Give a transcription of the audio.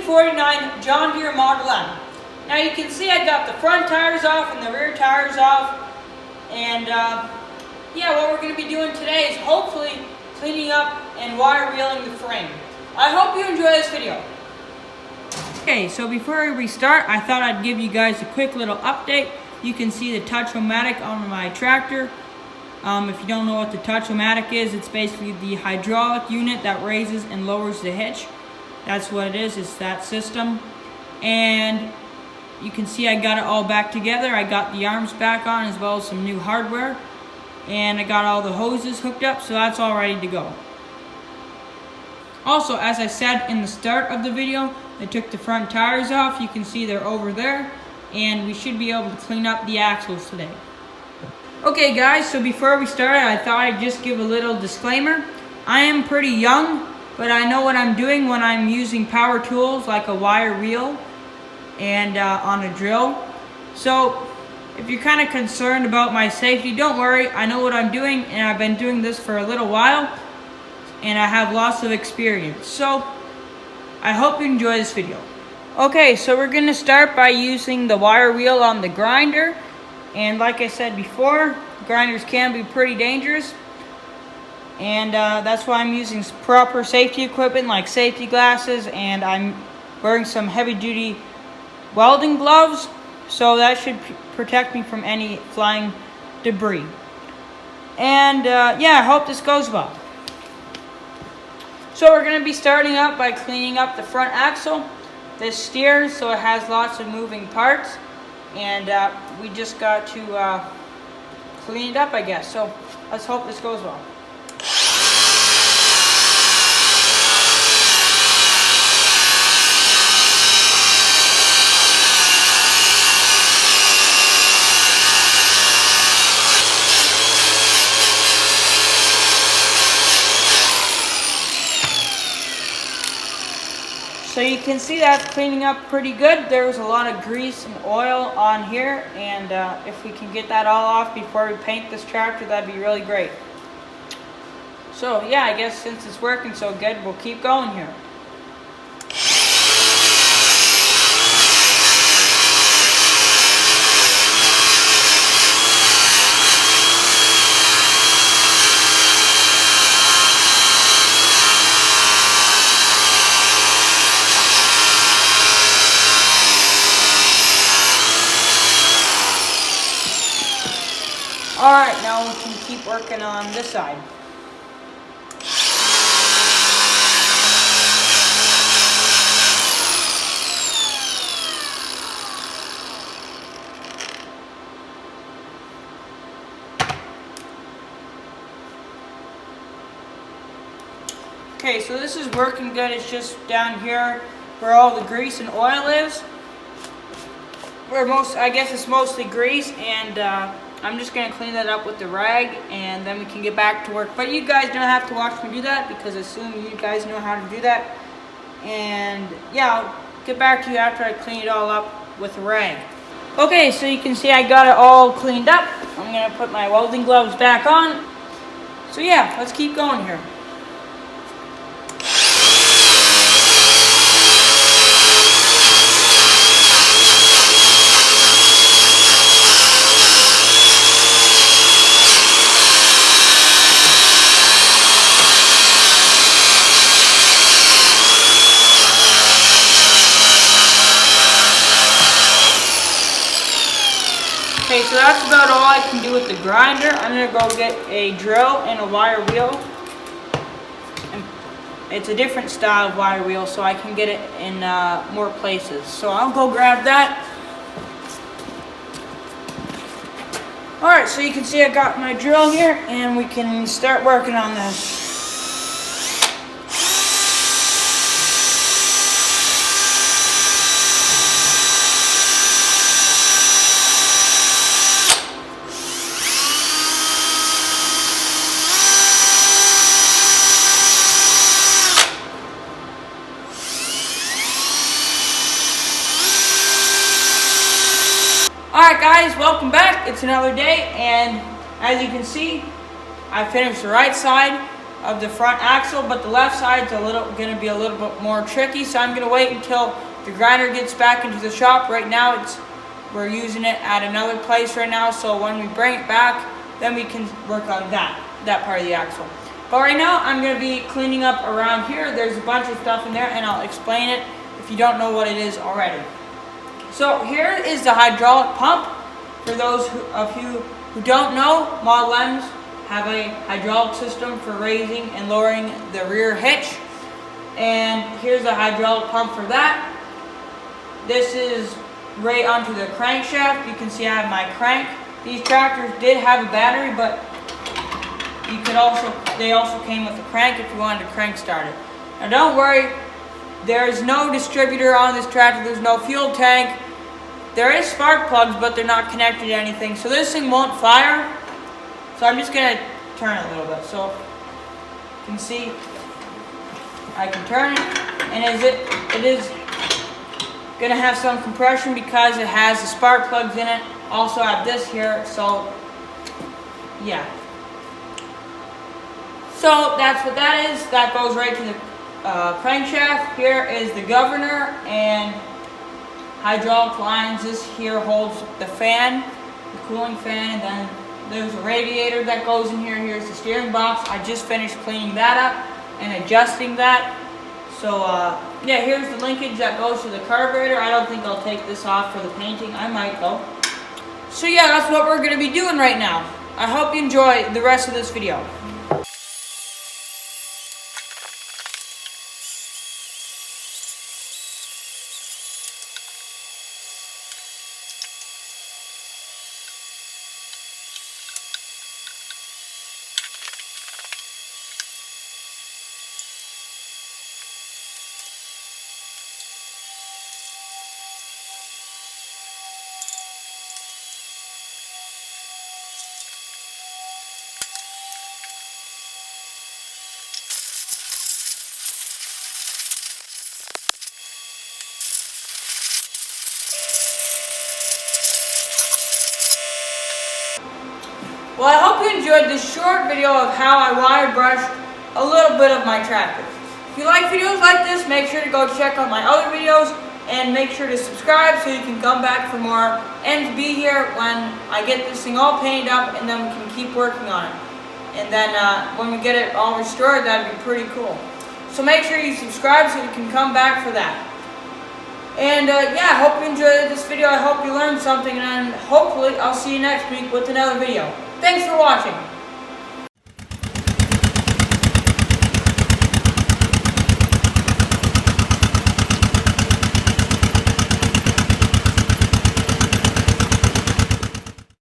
1949 John Deere Model M. Now you can see I got the front tires off and the rear tires off. And yeah, what we're going to be doing today is hopefully cleaning up and wire reeling the frame. I hope you enjoy this video. Okay, so before we start, I thought I'd give you guys a quick little update. You can see the Touch-O-Matic on my tractor. If you don't know what the Touch-O-Matic is, it's basically the hydraulic unit that raises and lowers the hitch. That's what it is, it's that system. And you can see I got it all back together. I got the arms back on as well as some new hardware. And I got all the hoses hooked up, so that's all ready to go. Also, as I said in the start of the video, I took the front tires off. You can see they're over there. And we should be able to clean up the axles today. Okay guys, so before we start, I thought I'd just give a little disclaimer. I am pretty young, but I know what I'm doing when I'm using power tools like a wire reel and on a drill. So if you're kind of concerned about my safety, don't worry. I know what I'm doing, and I've been doing this for a little while, and I have lots of experience. So I hope you enjoy this video. Okay, so we're going to start by using the wire wheel on the grinder. And like I said before, grinders can be pretty dangerous. And that's why I'm using proper safety equipment like safety glasses, and I'm wearing some heavy-duty welding gloves. So that should protect me from any flying debris. And yeah, I hope this goes well. So we're going to be starting up by cleaning up the front axle. This steers, so it has lots of moving parts, and we just got to clean it up, I guess. So let's hope this goes well. So you can see that's cleaning up pretty good. There was a lot of grease and oil on here, and if we can get that all off before we paint this tractor, that'd be really great. So yeah, I guess since it's working so good, we'll keep going here. Alright, now we can keep working on this side. Okay, so this is working good. It's just down here where all the grease and oil is. I guess it's mostly grease, and I'm just going to clean that up with the rag, and then we can get back to work. But you guys don't have to watch me do that, because I assume you guys know how to do that. And yeah, I'll get back to you after I clean it all up with the rag. Okay, so you can see I got it all cleaned up. I'm going to put my welding gloves back on. So yeah, let's keep going here. Okay, so that's about all I can do with the grinder. I'm going to go get a drill and a wire wheel. And it's a different style of wire wheel, so I can get it in more places. So I'll go grab that. Alright, so you can see I got my drill here, and we can start working on this. Alright guys, welcome back. It's another day, and as you can see, I finished the right side of the front axle, but the left side's going to be a little bit more tricky, so I'm going to wait until the grinder gets back into the shop. Right now we're using it at another place right now, so when we bring it back, then we can work on that part of the axle. But right now I'm going to be cleaning up around here. There's a bunch of stuff in there, and I'll explain it if you don't know what it is already. So here is the hydraulic pump. For those of you who don't know, Model M's have a hydraulic system for raising and lowering the rear hitch. And here's the hydraulic pump for that. This is right onto the crankshaft. You can see I have my crank. These tractors did have a battery, but they also came with a crank if you wanted to crank start it. Now don't worry, there's no distributor on this tractor, there's no fuel tank. There is spark plugs, but they're not connected to anything, so this thing won't fire. So I'm just going to turn it a little bit. So you can see I can turn it, and it is going to have some compression because it has the spark plugs in it. Also I have this here, so yeah. So that's what that is. That goes right to the crankshaft. Here is the governor and hydraulic lines. This here holds the fan, the cooling fan, and then there's a radiator that goes in here. Here's the steering box. I just finished cleaning that up and adjusting that. So yeah, here's the linkage that goes to the carburetor. I don't think I'll take this off for the painting. I might though. So yeah, that's what we're going to be doing right now. I hope you enjoy the rest of this video. Well, I hope you enjoyed this short video of how I wire brushed a little bit of my tractor. If you like videos like this, make sure to go check out my other videos and make sure to subscribe so you can come back for more and be here when I get this thing all painted up, and then we can keep working on it. And then when we get it all restored, that'd be pretty cool. So make sure you subscribe so you can come back for that. And yeah, I hope you enjoyed this video. I hope you learned something, and hopefully I'll see you next week with another video. Thanks for watching.